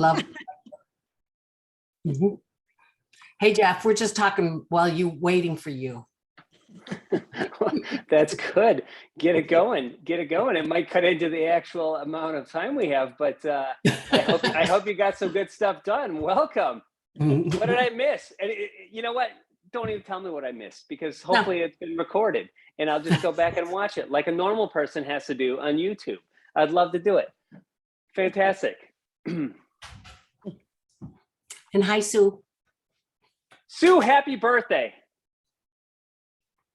Love. Mhm. Hey, Jeff, we're just talking while you waiting for you. That's good. Get it going. Get it going. It might cut into the actual amount of time we have, but I hope you got some good stuff done. Welcome. What did I miss? And you know what? Don't even tell me what I missed, because hopefully it's been recorded and I'll just go back and watch it like a normal person has to do on YouTube. I'd love to do it. Fantastic. And hi, Sue. Sue, happy birthday.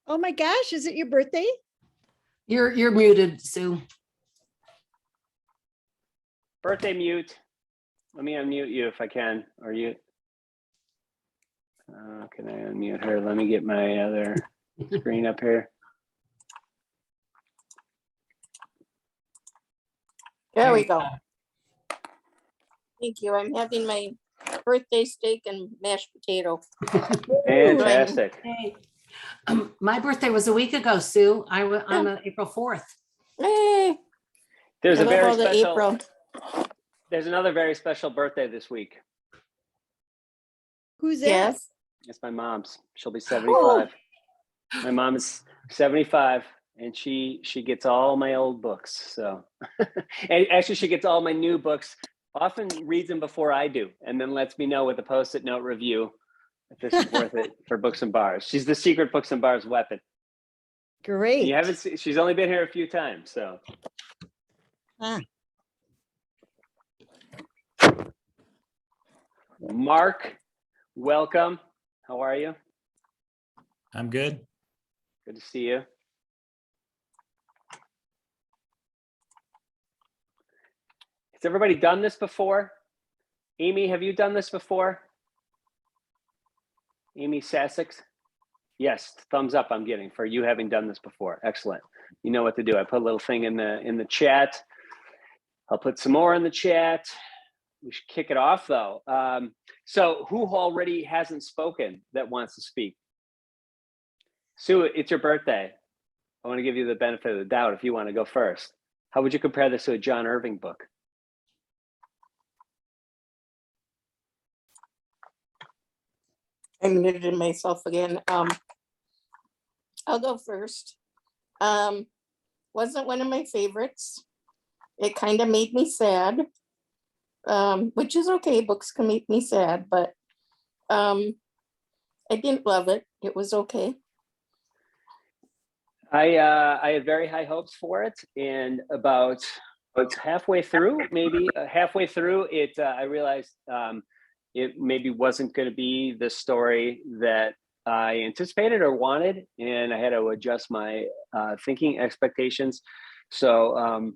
Oh my gosh, is it your birthday? You're muted, Sue. Birthday mute. Let me unmute you if I can. Or you. Can I unmute her? Let me get my other screen up here. There we go. Thank you. I'm having my birthday steak and mashed potato. Fantastic. Hey. My birthday was a week ago, Sue. I'm on April 4th. Hey, There's I a love very all the special. April. There's another very special birthday this week. Who's that? Yes. It's my mom's. She'll be 75. My mom is 75, and she gets all my old books. So, and actually, she gets all my new books. Often reads them before I do, and then lets me know with a post-it note review if this is worth it for Books and Bars. She's the secret Books and Bars weapon. Great. You haven't seen, she's only been here a few times, so. Ah. Mark, welcome. How are you? I'm good. Good to see you. Has everybody done this before? Amy, have you done this before? Amy Sassex? Yes, thumbs up I'm getting for you having done this before. Excellent. You know what to do. I put a little thing in the chat. I'll put some more in the chat. We should kick it off though. So who already hasn't spoken that wants to speak? Sue, it's your birthday. I want to give you the benefit of the doubt if you want to go first. How would you compare this to a John Irving book? I muted myself again. I'll go first. Wasn't one of my favorites. It kind of made me sad, which is okay. Books can make me sad, but I didn't love it. It was okay. I had very high hopes for it, and about halfway through, maybe halfway through it, I realized it maybe wasn't going to be the story that I anticipated or wanted, and I had to adjust my thinking expectations. So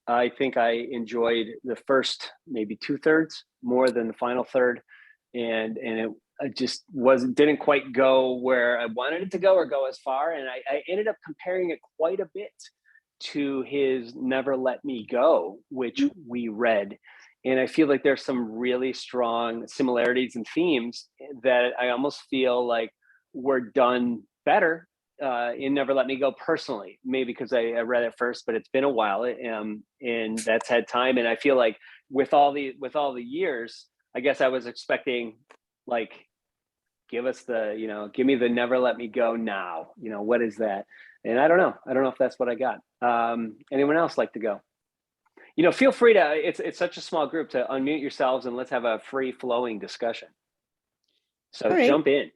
I think I enjoyed the first maybe 2/3 more than the final third, and it just didn't quite go where I wanted it to go or go as far, and I ended up comparing it quite a bit to his Never Let Me Go, which we read. And I feel like there's some really strong similarities and themes that I almost feel like were done better in Never Let Me Go personally. Maybe because I read it first, but it's been a while, and that's had time. And I feel like with all the years, I guess I was expecting like, give me the Never Let Me Go now. What is that? And I don't know if that's what I got. Anyone else like to go? Feel free to, it's such a small group, to unmute yourselves and let's have a free flowing discussion. So All right. Jump in.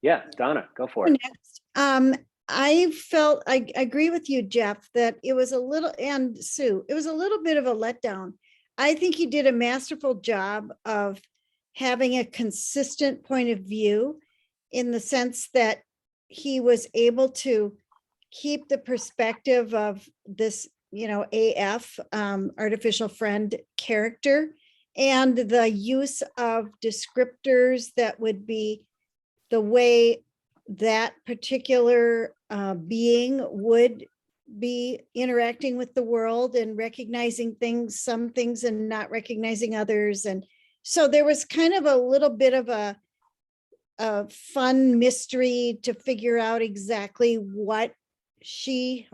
Yeah, Donna, go for it. Next, I agree with you, Jeff, that it was a little, and Sue, it was a little bit of a letdown. I think he did a masterful job of having a consistent point of view, in the sense that he was able to keep the perspective of this, AF, artificial friend character, and the use of descriptors that would be the way that particular being would be interacting with the world and recognizing some things and not recognizing others. And so there was kind of a little bit of a fun mystery to figure out exactly what she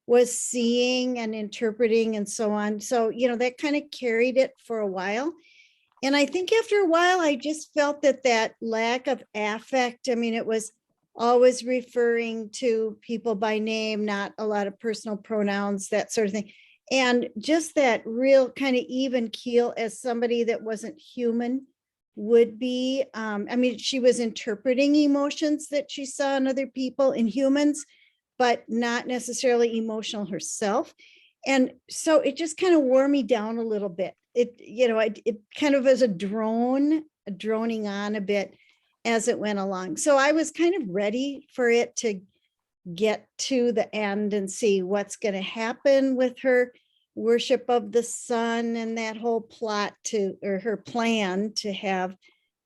was seeing and interpreting and so on. So, that kind of carried it for a while. And I think after a while, I just felt that lack of affect, I mean, it was always referring to people by name, not a lot of personal pronouns, that sort of thing. And just that real kind of even keel as somebody that wasn't human would be. I mean, she was interpreting emotions that she saw in other people, in humans, but not necessarily emotional herself. And so it just kind of wore me down a little bit. It kind of was a droning on a bit as it went along. So I was kind of ready for it to get to the end and see what's going to happen with her worship of the sun and that whole plot or her plan to have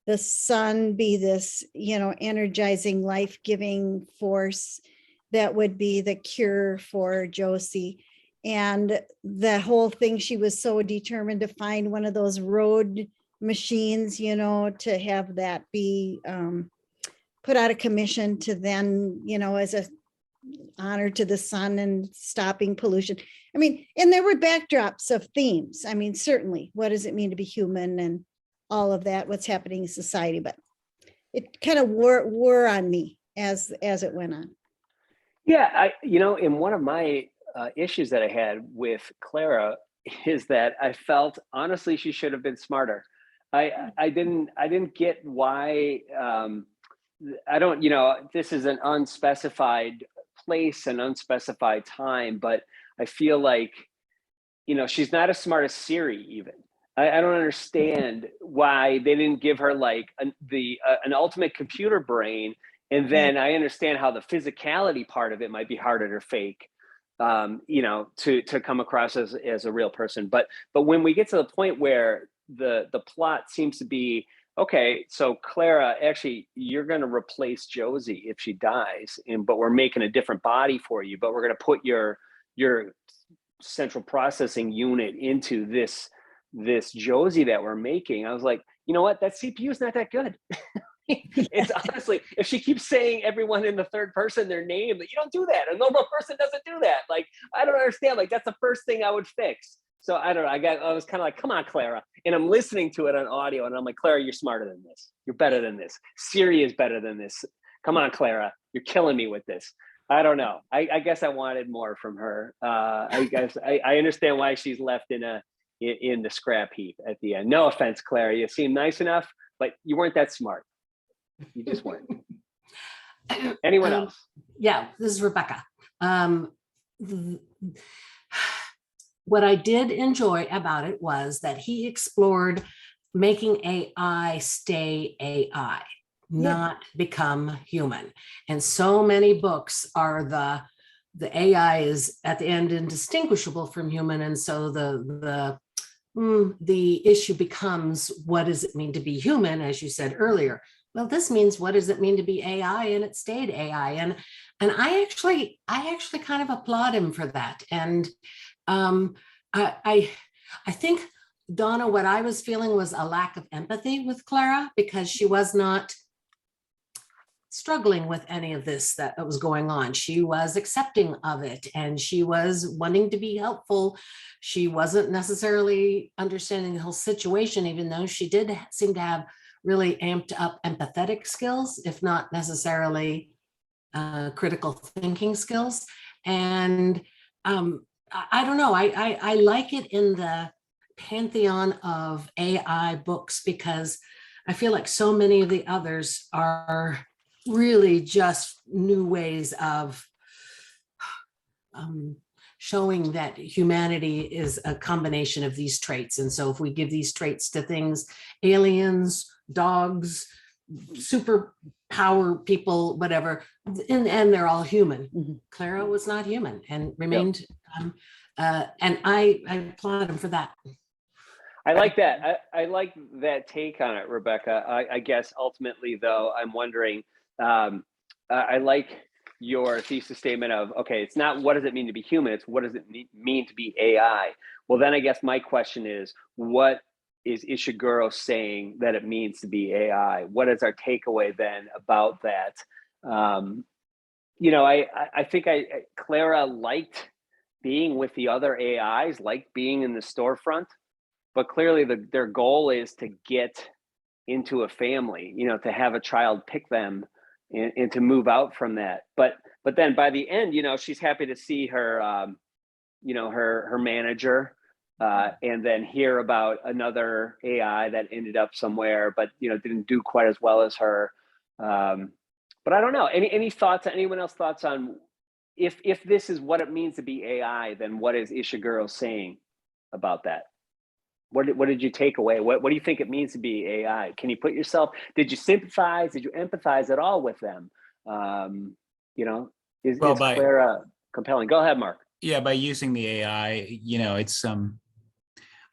the sun be this, energizing, life-giving force that would be the cure for Josie. And the whole thing, she was so determined to find one of those road machines, to have that be put out of commission to then, as a honor to the sun and stopping pollution. I mean, and there were backdrops of themes. I mean, certainly, what does it mean to be human and all of that, what's happening in society, but it kind of wore on me as it went on. Yeah, in one of my issues that I had with Clara is that I felt honestly she should have been smarter. I didn't get why. I don't. This is an unspecified place and unspecified time, but I feel like she's not as smart as Siri even. I don't understand why they didn't give her like an ultimate computer brain. And then I understand how the physicality part of it might be harder to fake, to come across as a real person. But when we get to the point where the plot seems to be, okay, so Clara, actually, you're going to replace Josie if she dies, but we're making a different body for you, but we're going to put your central processing unit into this Josie that we're making. I was like, you know what? That CPU is not that good. It's honestly, if she keeps saying everyone in the third person their name, that you don't do that. A normal person doesn't do that. Like, I don't understand. Like, that's the first thing I would fix. So I don't know. I was kind of like, come on, Clara. And I'm listening to it on audio and I'm like, Clara, you're smarter than this. You're better than this. Siri is better than this. Come on, Clara. You're killing me with this. I don't know. I guess I wanted more from her. I guess I understand why she's left in the scrap heap at the end. No offense, Clara. You seem nice enough, but you weren't that smart. You just weren't. Anyone else? Yeah, this is Rebecca. What I did enjoy about it was that he explored making AI stay AI, not become human. And so many books are the AI is at the end indistinguishable from human. And so the issue becomes, what does it mean to be human, as you said earlier? Well, this means, what does it mean to be AI? And it stayed AI. And I actually kind of applaud him for that. And I think, Donna, what I was feeling was a lack of empathy with Clara, because she was not struggling with any of this that was going on. She was accepting of it and she was wanting to be helpful. She wasn't necessarily understanding the whole situation, even though she did seem to have really amped up empathetic skills, if not necessarily critical thinking skills. And I don't know, I like it in the pantheon of AI books, because I feel like so many of the others are really just new ways of showing that humanity is a combination of these traits. And so if we give these traits to things, aliens, dogs, superpower people, whatever, in the end, they're all human. Mm-hmm. Clara was not human and remained, and I applaud him for that. I like that. I like that take on it, Rebecca. I guess ultimately, though, I'm wondering, I like your thesis statement of, okay, it's not what does it mean to be human, it's what does it mean to be AI? Well, then I guess my question is, what is Ishiguro saying that it means to be AI? What is our takeaway then about that? I think Clara liked being with the other AIs, like being in the storefront, but clearly their goal is to get into a family, you know, to have a child pick them and to move out from that. But then by the end, you know, she's happy to see her, you know, her manager, and then hear about another AI that ended up somewhere, but, you know, didn't do quite as well as her. But I don't know. Any thoughts? Anyone else thoughts on if this is what it means to be AI? Then what is Ishiguro saying about that? What did you take away? What do you think it means to be AI? Can you put yourself? Did you sympathize? Did you empathize at all with them? You know, is Clara compelling? Go ahead, Mark. Yeah, by using the AI, you know, it's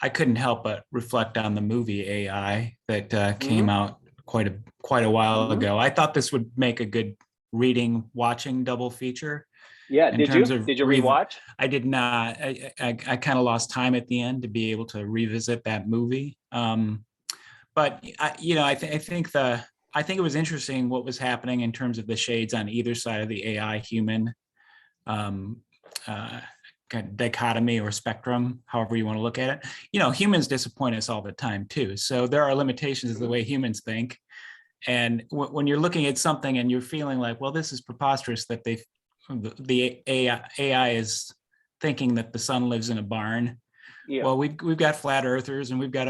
I couldn't help but reflect on the movie AI that came out quite a while ago. I thought this would make a good watching double feature. Yeah, did you rewatch? I did not. I kind of lost time at the end to be able to revisit that movie. But you know, I think it was interesting what was happening in terms of the shades on either side of the AI human kind of dichotomy or spectrum, however you want to look at it. You know, humans disappoint us all the time too. So there are limitations to the way humans think. And when you're looking at something and you're feeling like, well, this is preposterous that the AI is thinking that the sun lives in a barn. Yeah. Well, we've got flat earthers and we've got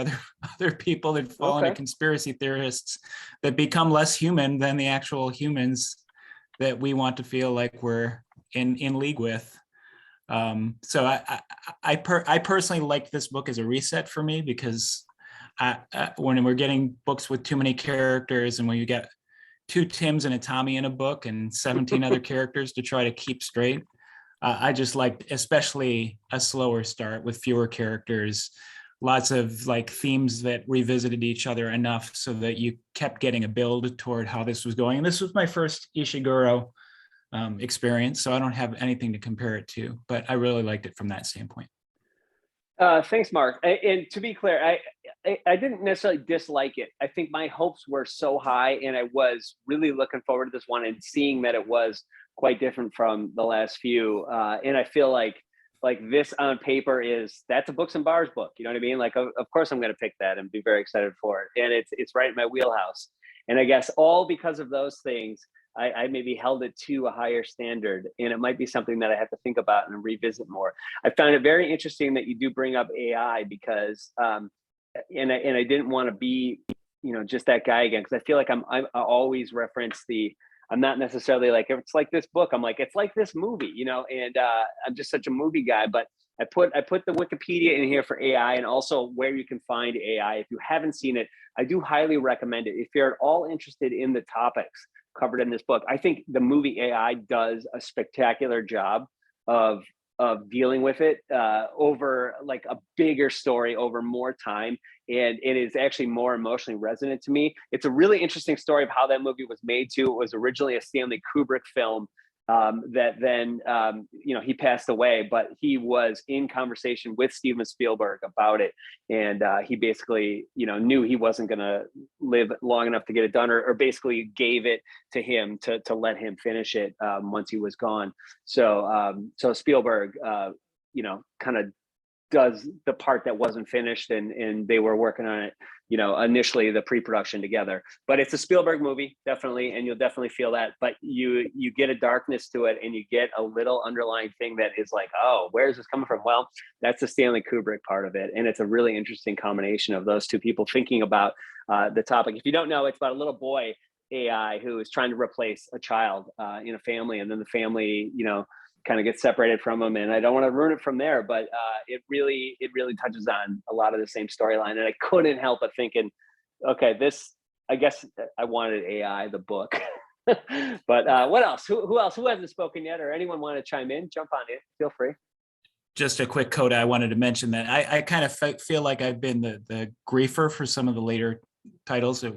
other people that fall into conspiracy theorists that become less human than the actual humans that we want to feel like we're in league with. So I personally liked this book as a reset for me, because when we're getting books with too many characters and when you get 2 Tims and a Tommy in a book and 17 other characters to try to keep straight, I just liked especially a slower start with fewer characters, lots of like themes that revisited each other enough so that you kept getting a build toward how this was going. And this was my first Ishiguro experience, so I don't have anything to compare it to, but I really liked it from that standpoint. Thanks, Mark. And to be clear, I didn't necessarily dislike it. I think my hopes were so high, and I was really looking forward to this one and seeing that it was quite different from the last few. And I feel like this on paper that's a Books and Bars book. You know what I mean? Like, of course I'm going to pick that and be very excited for it. And it's right in my wheelhouse. And I guess all because of those things, I maybe held it to a higher standard, and it might be something that I have to think about and revisit more. I found it very interesting that you do bring up AI because, and I didn't want to be, you know, just that guy again, because I feel like I always reference I'm not necessarily like, if it's like this book, I'm like, it's like this movie, you know, and I'm just such a movie guy, but I put the Wikipedia in here for AI and also where you can find AI. If you haven't seen it, I do highly recommend it. If you're at all interested in the topics covered in this book, I think the movie AI does a spectacular job of dealing with it over like a bigger story over more time. And it is actually more emotionally resonant to me. It's a really interesting story of how that movie was made too. It was originally a Stanley Kubrick film that then, you know, he passed away, but he was in conversation with Steven Spielberg about it. And he basically, you know, knew he wasn't going to live long enough to get it done, or basically gave it to him to let him finish it once he was gone. So Spielberg, you know, kind of does the part that wasn't finished, and they were working on it, you know, initially the pre-production together. But it's a Spielberg movie, definitely, and you'll definitely feel that. But you get a darkness to it, and you get a little underlying thing that is like, oh, where is this coming from? Well, that's the Stanley Kubrick part of it, and it's a really interesting combination of those two people thinking about the topic. If you don't know, it's about a little boy AI who is trying to replace a child in a family, and then the family, you know, kind of get separated from them. And I don't want to ruin it from there, but it really touches on a lot of the same storyline. And I couldn't help but thinking, okay, I guess I wanted AI, the book. But what else? Who else? Who hasn't spoken yet, or anyone want to chime in? Jump on in. Feel free. Just a quick coda. I wanted to mention that I kind of feel like I've been the griefer for some of the later titles that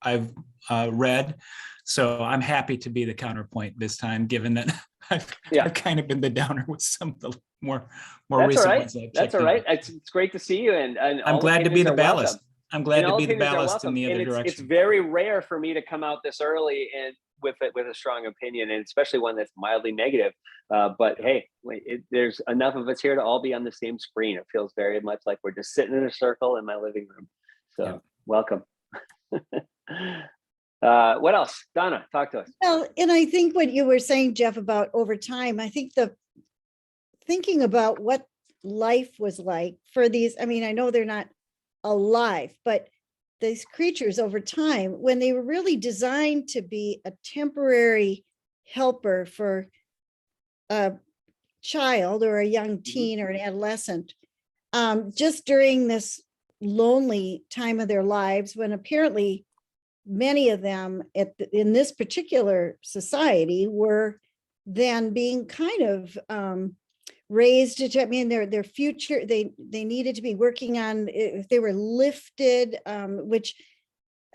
I've read. So I'm happy to be the counterpoint this time, given that I've kind of been the downer with some of the more recent ones. That's all right. It's great to see you, and I'm glad to be the ballast. Welcome. I'm glad to be the ballast in the other direction. It's very rare for me to come out this early and with a strong opinion, and especially one that's mildly negative. But hey, there's enough of us here to all be on the same screen. It feels very much like we're just sitting in a circle in my living room. So welcome. What else? Donna, talk to us. Well, and I think what you were saying, Jeff, about over time, I think thinking about what life was like for these, I mean, I know they're not alive, but these creatures over time, when they were really designed to be a temporary helper for a child or a young teen or an adolescent, just during this lonely time of their lives, when apparently many of them in this particular society were then being kind of raised to, I mean, their future, they needed to be working on, if they were lifted, which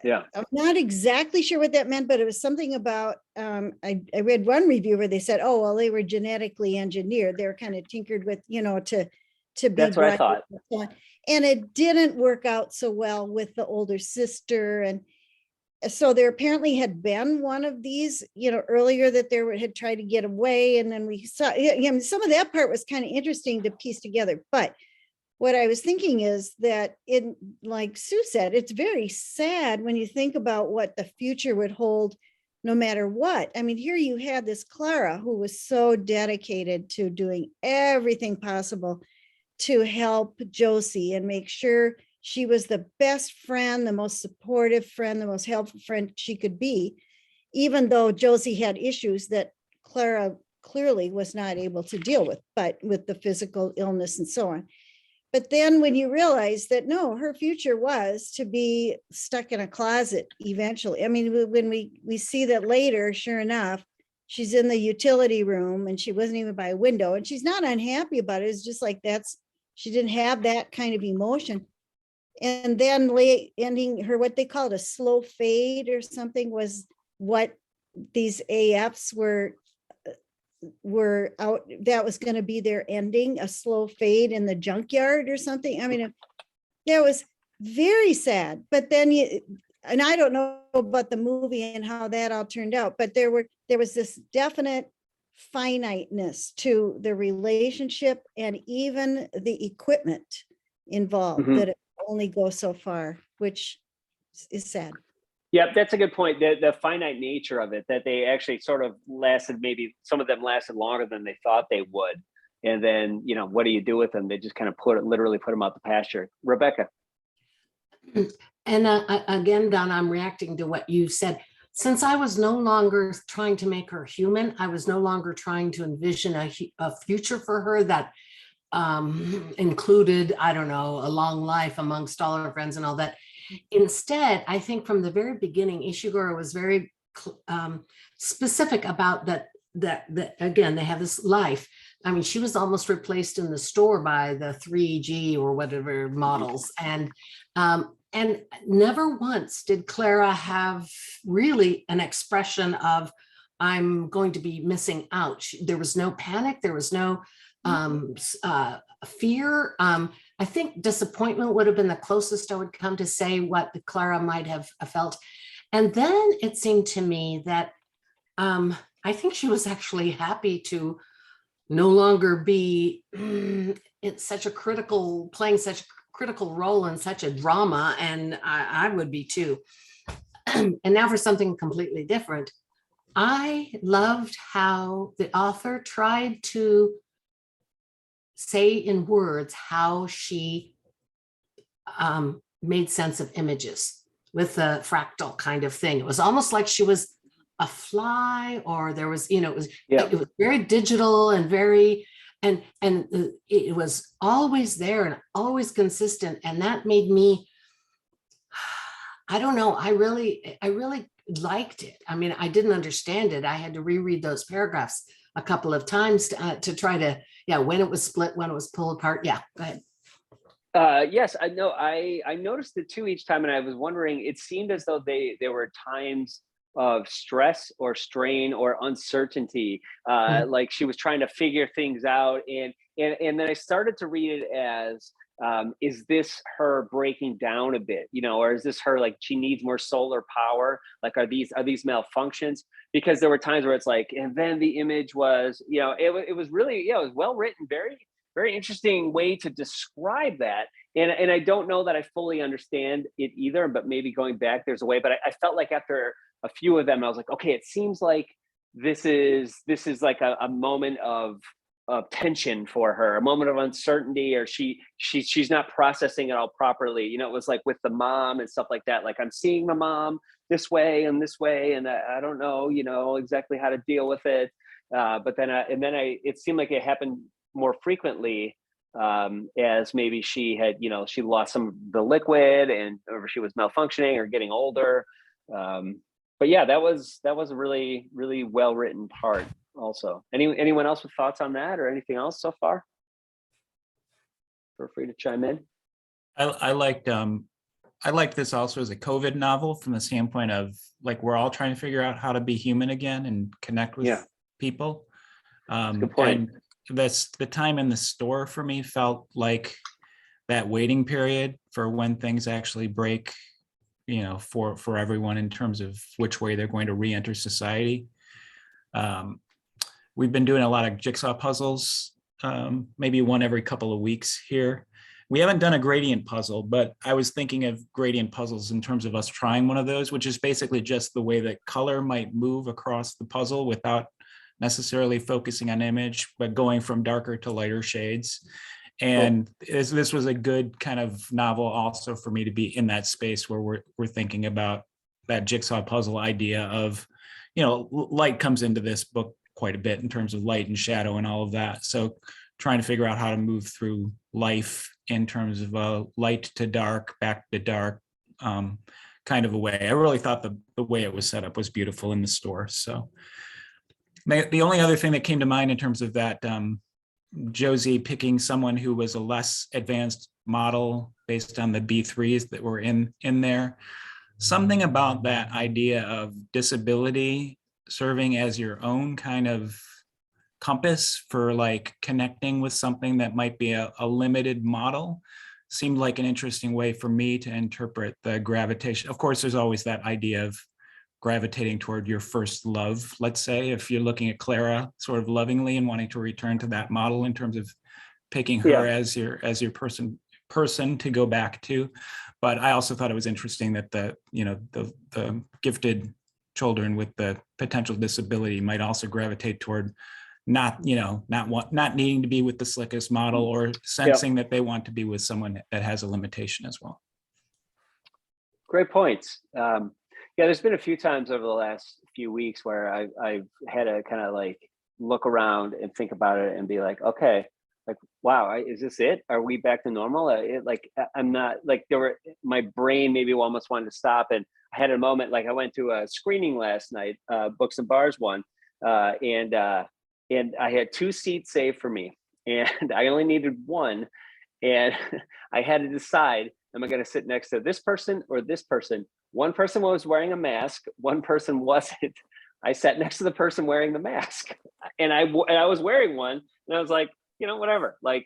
I'm not exactly sure what that meant, but it was something about, I read one review where they said, oh, well, they were genetically engineered. They were kind of tinkered with, to be. That's what I thought. And it didn't work out so well with the older sister. And so there apparently had been one of these, earlier that had tried to get away. And then we saw, some of that part was kind of interesting to piece together. But what I was thinking is that like Sue said, it's very sad when you think about what the future would hold no matter what. I mean, here you had this Clara who was so dedicated to doing everything possible to help Josie and make sure she was the best friend, the most supportive friend, the most helpful friend she could be, even though Josie had issues that Clara clearly was not able to deal with, but with the physical illness and so on. But then when you realize that, no, her future was to be stuck in a closet eventually. I mean, when we see that later, sure enough, she's in the utility room and she wasn't even by a window and she's not unhappy about it. It's just like she didn't have that kind of emotion. And then ending her, what they called a slow fade or something, was what these AFs were out, that was going to be their ending, a slow fade in the junkyard or something. I mean, that was very sad. But then and I don't know about the movie and how that all turned out, but there was this definite finiteness to the relationship and even the equipment involved, that it only goes so far, which is sad. Yeah, that's a good point. The finite nature of it, that they actually sort of lasted, maybe some of them lasted longer than they thought they would. And then, what do you do with them? They just kind of literally put them out the pasture. Rebecca. And again, Donna, I'm reacting to what you said. Since I was no longer trying to make her human, I was no longer trying to envision a future for her that included, I don't know, a long life amongst all her friends and all that. Instead, I think from the very beginning, Ishiguro was very specific about that again, they have this life. I mean, she was almost replaced in the store by the 3G or whatever models. And never once did Clara have really an expression of, I'm going to be missing out. There was no panic. There was no fear. I think disappointment would have been the closest I would come to say what Clara might have felt. And then it seemed to me that I think she was actually happy to no longer be in such a playing such a critical role in such a drama. And I would be too. And now for something completely different. I loved how the author tried to say in words how she made sense of images with a fractal kind of thing. It was almost like she was a fly, or there was, it was very digital and very, and it was always there and always consistent. And that made me, I don't know, I really liked it. I mean, I didn't understand it. I had to reread those paragraphs a couple of times to try to, when it was split, when it was pulled apart. Yeah, go ahead. Yes, I know. I noticed it too each time, and I was wondering, it seemed as though there were times of stress or strain or uncertainty, like she was trying to figure things out, and then I started to read it as is this her breaking down a bit, or is this her, like, she needs more solar power? Like, are these malfunctions? Because there were times where it's like, and then the image was, it was really, it was well written, very, very interesting way to describe that. And I don't know that I fully understand it either, but maybe going back, there's a way. But I felt like after a few of them, I was like, okay, it seems like this is like a moment of tension for her, a moment of uncertainty, or she's not processing it all properly. It was like with the mom and stuff like that. Like, I'm seeing the mom this way, and I don't know, exactly how to deal with it. But then it seemed like it happened more frequently, as maybe she had, she lost some of the liquid, or she was malfunctioning or getting older. But yeah, that was a really, really well written part. Also, anyone else with thoughts on that or anything else so far? Feel free to chime in. I liked this also as a COVID novel from the standpoint of, like, we're all trying to figure out how to be human again and connect with people. Good point. And the time in the store for me felt like that waiting period for when things actually break, for everyone in terms of which way they're going to re-enter society. We've been doing a lot of jigsaw puzzles, maybe one every couple of weeks here. We haven't done a gradient puzzle, but I was thinking of gradient puzzles in terms of us trying one of those, which is basically just the way that color might move across the puzzle without necessarily focusing on image, but going from darker to lighter shades. And this was a good kind of novel also for me to be in that space where we're thinking about that jigsaw puzzle idea of, light comes into this book quite a bit in terms of light and shadow and all of that. So trying to figure out how to move through life in terms of light to dark, back to dark, kind of a way. I really thought the way it was set up was beautiful in the store. So the only other thing that came to mind in terms of that, Josie picking someone who was a less advanced model based on the B3s that were in there, something about that idea of disability serving as your own kind of compass for, like, connecting with something that might be a limited model seemed like an interesting way for me to interpret the gravitation. Of course, there's always that idea of gravitating toward your first love, let's say, if you're looking at Clara sort of lovingly and wanting to return to that model in terms of picking her as your person to go back to. But I also thought it was interesting that the gifted children with the potential disability might also gravitate toward not needing to be with the slickest model, or sensing that they want to be with someone that has a limitation as well. Great points. There's been a few times over the last few weeks where I've had to kind of like look around and think about it and be like, okay, like, wow, is this it? Are we back to normal? I'm not, like, my brain maybe almost wanted to stop. And I had a moment, like, I went to a screening last night, Books and Bars one, and I had 2 seats saved for me, and I only needed one. And I had to decide, am I going to sit next to this person or this person? One person was wearing a mask, one person wasn't. I sat next to the person wearing the mask, and I was wearing one, and I was like, whatever. Like,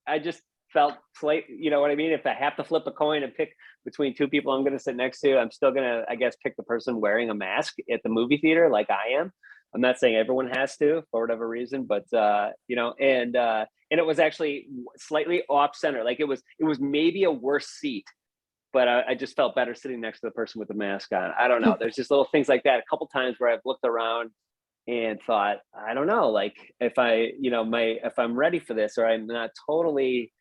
I just felt you know what I mean? If I have to flip a coin and pick between 2 people I'm going to sit next to, I'm still going to, I guess, pick the person wearing a mask at the movie theater, like I am. I'm not saying everyone has to for whatever reason, but and it was actually slightly off center. Like, it was maybe a worse seat, but I just felt better sitting next to the person with the mask on. I don't know. There's just little things like that. A couple times where I've looked around and thought, I don't know, like, if if I'm ready for this, or I'm not totally,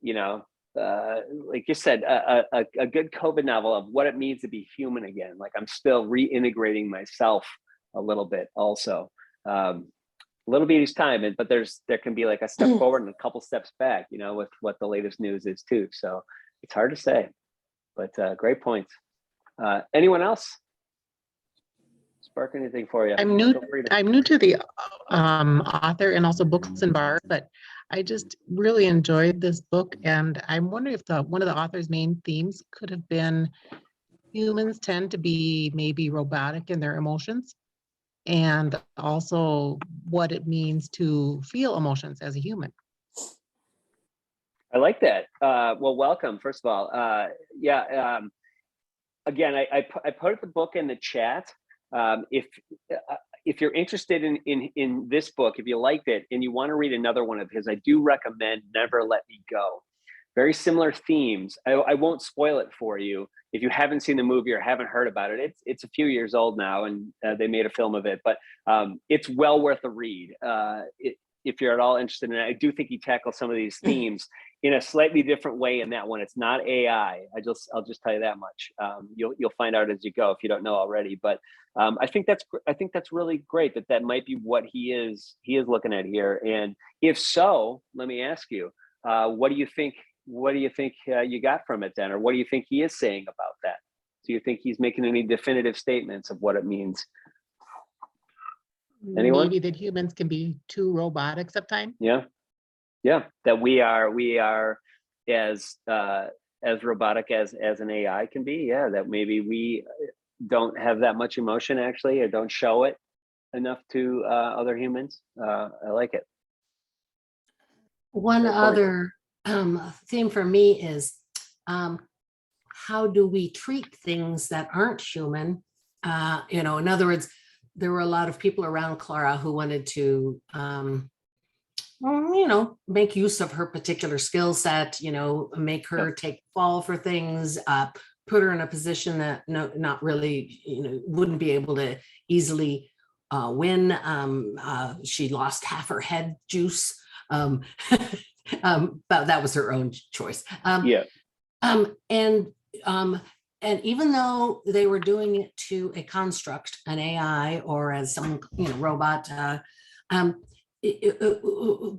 like you said, a good COVID novel of what it means to be human again. Like, I'm still reintegrating myself a little bit also, a little bit each time. But there can be like a step forward and a couple steps back, with what the latest news is too. So it's hard to say, but great points. Anyone else spark anything for you? I'm new to the author and also Books and Bars, but I just really enjoyed this book, and I'm wondering if one of the author's main themes could have been humans tend to be maybe robotic in their emotions, and also what it means to feel emotions as a human. I like that. Well, welcome, first of all. Again, I put the book in the chat. If you're interested in this book, if you liked it and you want to read another one of his, I do recommend Never Let Me Go. Very similar themes. I won't spoil it for you if you haven't seen the movie or haven't heard about it. It's a few years old now, and they made a film of it, but it's well worth a read. If you're at all interested in it, I do think he tackles some of these themes in a slightly different way in that one. It's not AI. I'll just tell you that much. You'll find out as you go if you don't know already. But I think that's really great that might be what he is looking at here. And if so, let me ask you, what do you think? What do you think you got from it then, or what do you think he is saying about that? Do you think he's making any definitive statements of what it means? Anyone? Maybe that humans can be too robotic sometimes. Yeah. That we are as robotic as an AI can be. Yeah. That maybe we don't have that much emotion actually, or don't show it enough to other humans. I like it. One other theme for me is how do we treat things that aren't human? In other words, there were a lot of people around Clara who wanted to, make use of her particular skill set, make her take fall for things, put her in a position that not really, wouldn't be able to easily win. She lost half her head juice. But that was her own choice. And even though they were doing it to a construct, an AI, or as some robot,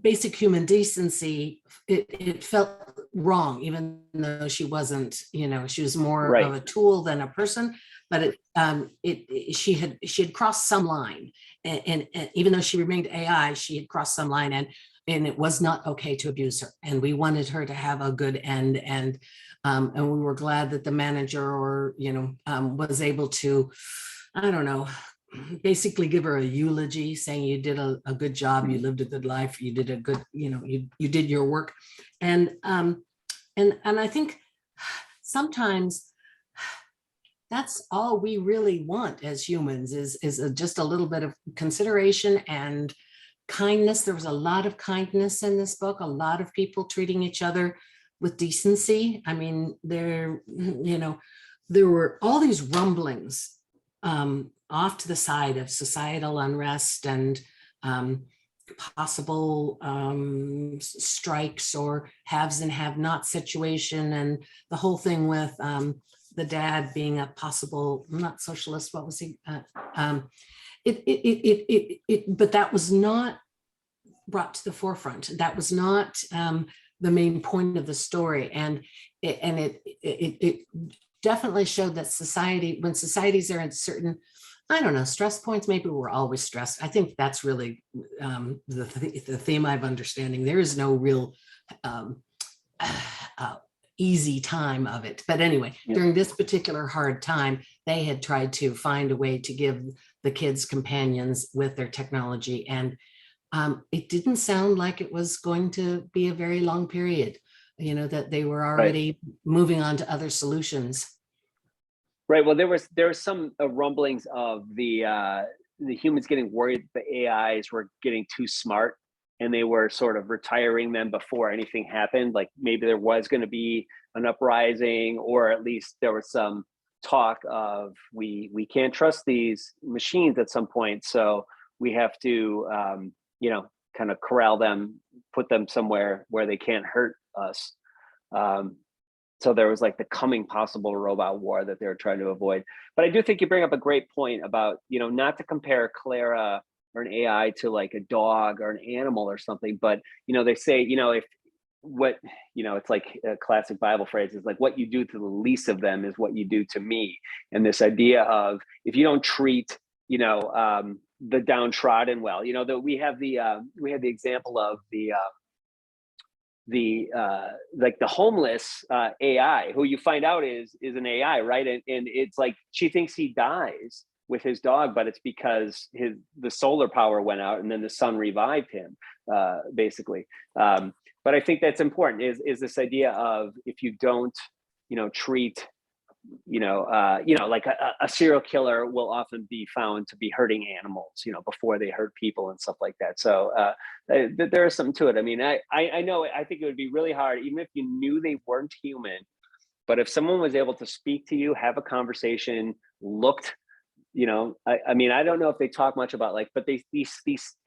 basic human decency, it felt wrong, even though she wasn't, she was more of a tool than a person. But she had crossed some line, and even though she remained AI, she had crossed some line, and it was not okay to abuse her. And we wanted her to have a good end, and we were glad that the manager was able to, I don't know, basically give her a eulogy, saying you did a good job, you lived a good life, you did a good, you did your work. And I think sometimes that's all we really want as humans is just a little bit of consideration and kindness. There was a lot of kindness in this book, a lot of people treating each other with decency. I mean, there were all these rumblings off to the side of societal unrest and possible strikes or haves and have-not situation, and the whole thing with the dad being a possible, not socialist, what was he? But that was not brought to the forefront. That was not the main point of the story, and it definitely showed that society, when societies are in certain, I don't know, stress points, maybe we're always stressed. I think that's really the theme I'm understanding. There is no real easy time of it. But anyway, during this particular hard time, they had tried to find a way to give the kids companions with their technology. And it didn't sound like it was going to be a very long period, that they were already moving on to other solutions. Right. Well, there was some rumblings of the humans getting worried that the AIs were getting too smart, and they were sort of retiring them before anything happened. Like maybe there was going to be an uprising, or at least there was some talk of we can't trust these machines at some point, so we have to kind of corral them, put them somewhere where they can't hurt us. So there was like the coming possible robot war that they were trying to avoid. But I do think you bring up a great point about, not to compare Clara or an AI to like a dog or an animal or something. But, they say, it's like a classic Bible phrase is like, what you do to the least of them is what you do to me. And this idea of, if you don't treat, the downtrodden well, that we have the example of the homeless AI, who you find out is an AI, right? And it's like she thinks he dies with his dog, but it's because the solar power went out and then the sun revived him, basically. But but I think that's important is this idea of if you don't, treat, like a serial killer will often be found to be hurting animals, before they hurt people and stuff like that. So there is something to it. I mean, I know, I think it would be really hard, even if you knew they weren't human, but if someone was able to speak to you, have a conversation, looked, I mean, I don't know if they talk much about but these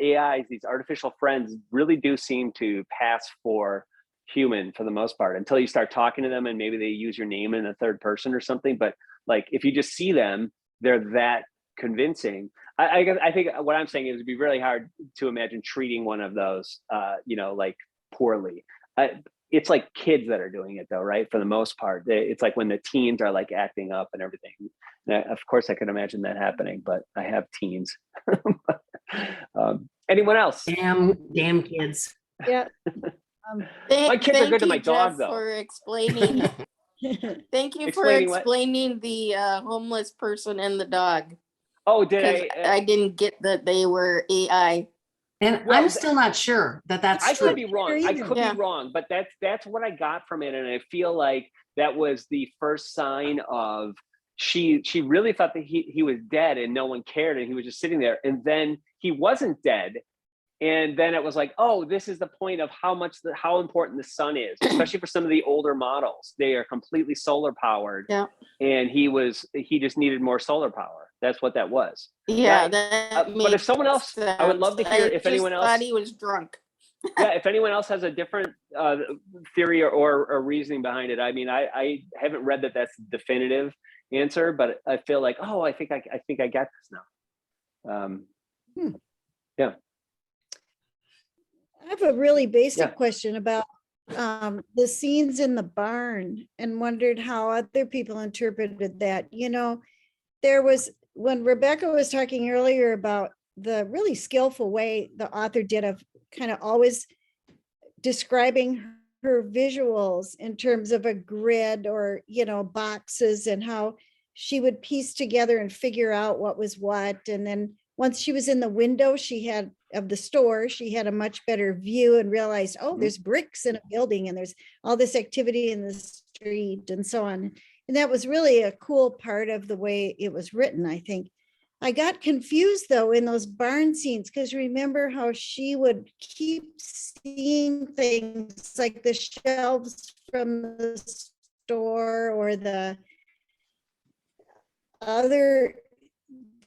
AIs, these artificial friends really do seem to pass for human for the most part until you start talking to them and maybe they use your name in a third person or something. But if you just see them, they're that convincing. I think what I'm saying is it'd be really hard to imagine treating one of those, poorly. It's like kids that are doing it though, right? For the most part, it's like when the teens are acting up and everything. Now, of course, I can imagine that happening, but I have teens. Anyone else? Damn kids. Yeah. My kids are good to my Jeff, dog, though. for explaining. Thank you for Explaining what? explaining the homeless person and the dog. Oh, did 'Cause I? I didn't get that they were AI. And Well, I'm still not sure that that's I true. could be wrong. I could Yeah. be wrong, but that's what I got from it, and I feel like that was the first sign of she really thought that he was dead and no one cared, and he was just sitting there, and then he wasn't dead. And then it was like, oh, this is the point of how important the sun is, especially for some of the older models. They are completely solar powered. Yeah. And he just needed more solar power. That's what that was. Yeah, Right. that But if someone else, makes I would love to hear sense. if anyone I else. thought he was drunk. Yeah, if anyone else has a different theory or reasoning behind it. I mean, I haven't read that that's the definitive answer, but I feel like, oh, I think I get this now. Yeah. I have a really basic Yeah. question about the scenes in the barn and wondered how other people interpreted that. There was, when Rebecca was talking earlier about the really skillful way the author did of kind of always describing her visuals in terms of a grid or, boxes, and how she would piece together and figure out what was what. And then once she was in the window of the store, she had a much better view and realized, oh, there's bricks in a building and there's all this activity in the street and so on. And that was really a cool part of the way it was written, I think. I got confused though in those barn scenes, because remember how she would keep seeing things like the shelves from the store or the other.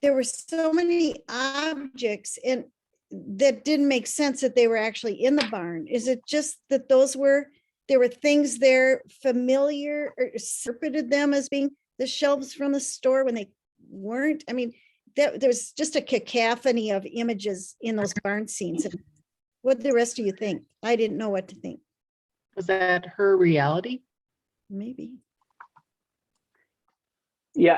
There were so many objects and that didn't make sense that they were actually in the barn. Is it just that there were things there familiar or interpreted them as being the shelves from the store when they weren't? I mean, there's just a cacophony of images in those barn scenes. And what did the rest of you think? I didn't know what to think. Was that her reality? Maybe. Yeah,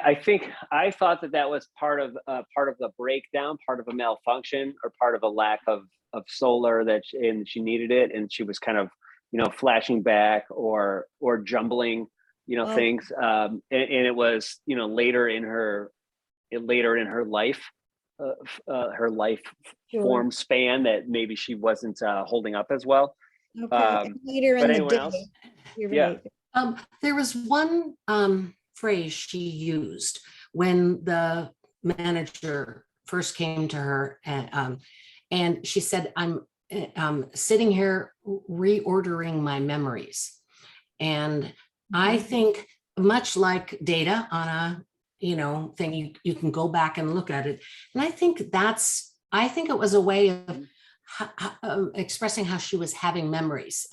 I thought that was part of the breakdown, part of a malfunction, or part of a lack of solar and she needed it, and she was kind of flashing back or jumbling things, and it was later in her life, her life form span that maybe she wasn't holding up as well. Okay. Later in but the anyone day. else? You're Yeah. right. There was one phrase she used when the manager first came to her, and she said, I'm sitting here reordering my memories. And I think much like data on a thing, you can go back and look at it. And I think it was a way of expressing how she was having memories.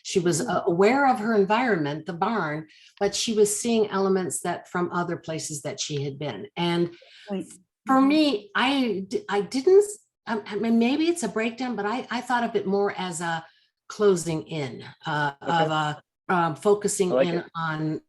She was aware of her environment, the barn, but she was seeing elements that from other places that she had been. And for me, I didn't, I mean, maybe it's a breakdown, but I thought of it more as a closing in, of focusing in on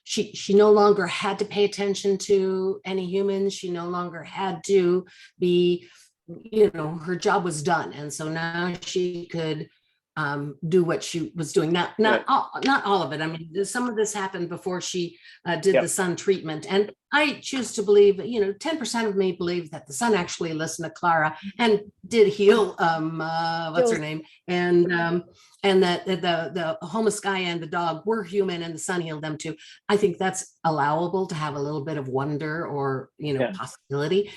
she no longer had to pay attention to any humans. She no longer had to be, her job was done. And so now she could do what she was doing. Not Right. not all of it. I mean, some of this happened before she did Yep. the sun treatment, and I choose to believe, 10% of me believe that the sun actually listened to Clara and did heal. What's her Joe's- name? And that the homeless guy and the dog were human, and the sun healed them too. I think that's allowable to have a little bit of wonder or Yeah. possibility.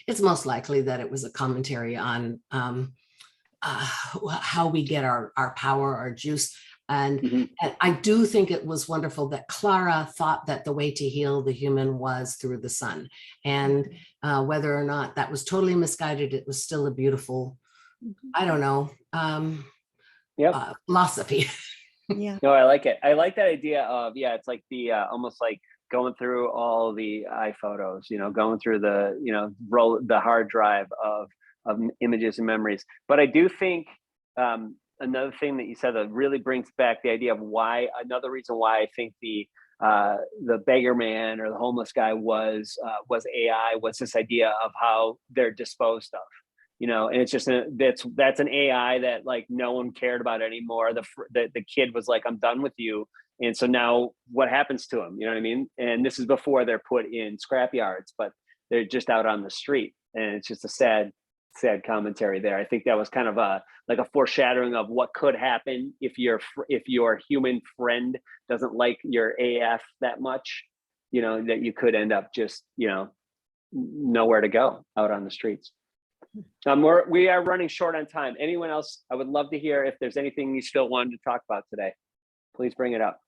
It's most likely that it was a commentary on how we get our power, our juice. And, Mhm. and I do think it was wonderful that Clara thought that the way to heal the human was through the sun. And whether or not that was totally misguided, it was still a beautiful, I don't know, Yep. philosophy. Yeah. No, I like it. I like that idea of, it's like the almost like going through all the iPhotos, going through the, roll the hard drive of images and memories. But I do think another thing that you said that really brings back the idea of another reason why I think the beggar man or the homeless guy was AI, was this idea of how they're disposed of. And it's just that's an AI that like no one cared about anymore. The kid was like, I'm done with you. And so now what happens to him? You know what I mean? And this is before they're put in scrap yards, but they're just out on the street. And it's just a sad commentary there. I think that was kind of a foreshadowing of what could happen if your human friend doesn't like your AF that much, that you could end up just, nowhere to go out on the streets. We are running short on time. Anyone else? I would love to hear if there's anything you still wanted to talk about today. Please bring it up.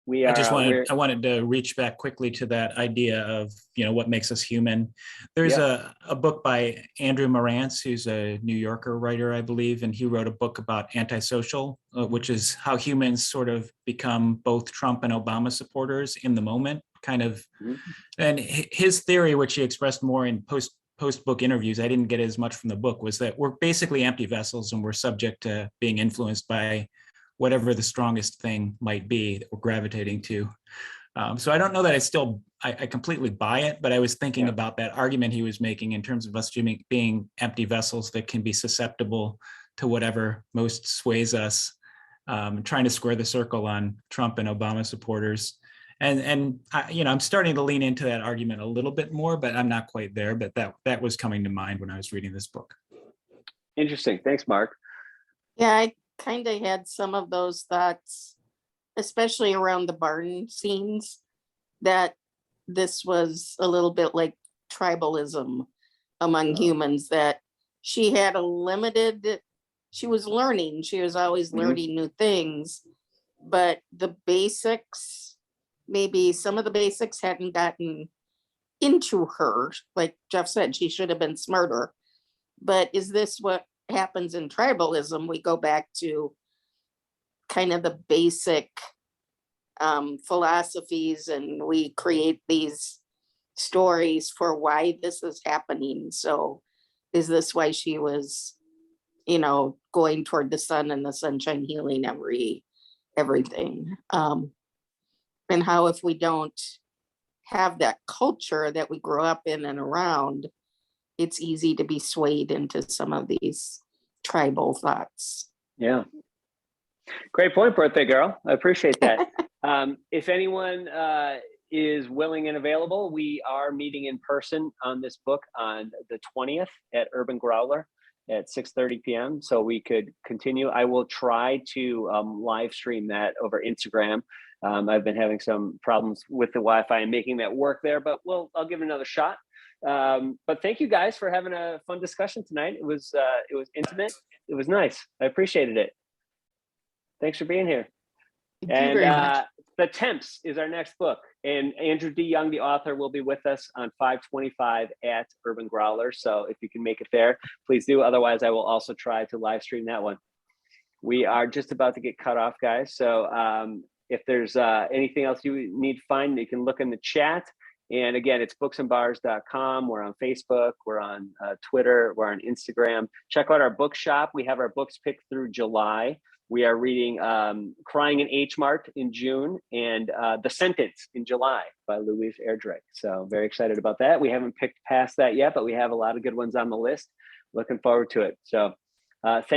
I wanted to reach back quickly to that idea of, what makes us human. There's a book by Andrew Marantz, who's a New Yorker writer, I believe, and he wrote a book about antisocial, which is how humans sort of become both Trump and Obama supporters in the moment, kind of. Mhm. And his theory, which he expressed more in post-book interviews, I didn't get as much from the book, was that we're basically empty vessels and we're subject to being influenced by whatever the strongest thing might be that we're gravitating to. So I don't know that I completely buy it, but I was thinking about that argument he was making in terms of us being empty vessels that can be susceptible to whatever most sways us, trying to square the circle on Trump and Obama supporters. And I'm starting to lean into that argument a little bit more, but I'm not quite there. But that was coming to mind when I was reading this book. Interesting. Thanks, Mark. Yeah, I kind of had some of those thoughts, especially around the barn scenes, that this was a little bit like tribalism among humans, that she had she was learning, she was always learning new things, but the basics, maybe some of the basics hadn't gotten into her. Like Jeff said, she should have been smarter. But is this what happens in tribalism? We go back to kind of the basic philosophies, and we create these stories for why this is happening. So is this why she was, going toward the sun and the sunshine healing everything? And how, if we don't have that culture that we grew up in and around, it's easy to be swayed into some of these tribal thoughts. Yeah. Great point, birthday girl. I appreciate that. If anyone is willing and available, we are meeting in person on this book on the 20th at Urban Growler at 6:30 p.m. So we could continue. I will try to live stream that over Instagram. I've been having some problems with the Wi-Fi and making that work there, but I'll give it another shot. But thank you guys for having a fun discussion tonight. It was intimate. It was nice. I appreciated it. Thanks for being here. Thank you very much. The Temps is our next book, and Andrew D. Young, the author, will be with us on 5/25 at Urban Growler. So if you can make it there, please do. Otherwise, I will also try to live stream that one. We are just about to get cut off, guys. So if there's anything else you need to find, you can look in the chat. And again, it's booksandbars.com. We're on Facebook. We're on Twitter. We're on Instagram. Check out our bookshop. We have our books picked through July. We are reading Crying in H Mart in June and The Sentence in July by Louise Erdrich. So very excited about that. We haven't picked past that yet, but we have a lot of good ones on the list. Looking forward to it. So thank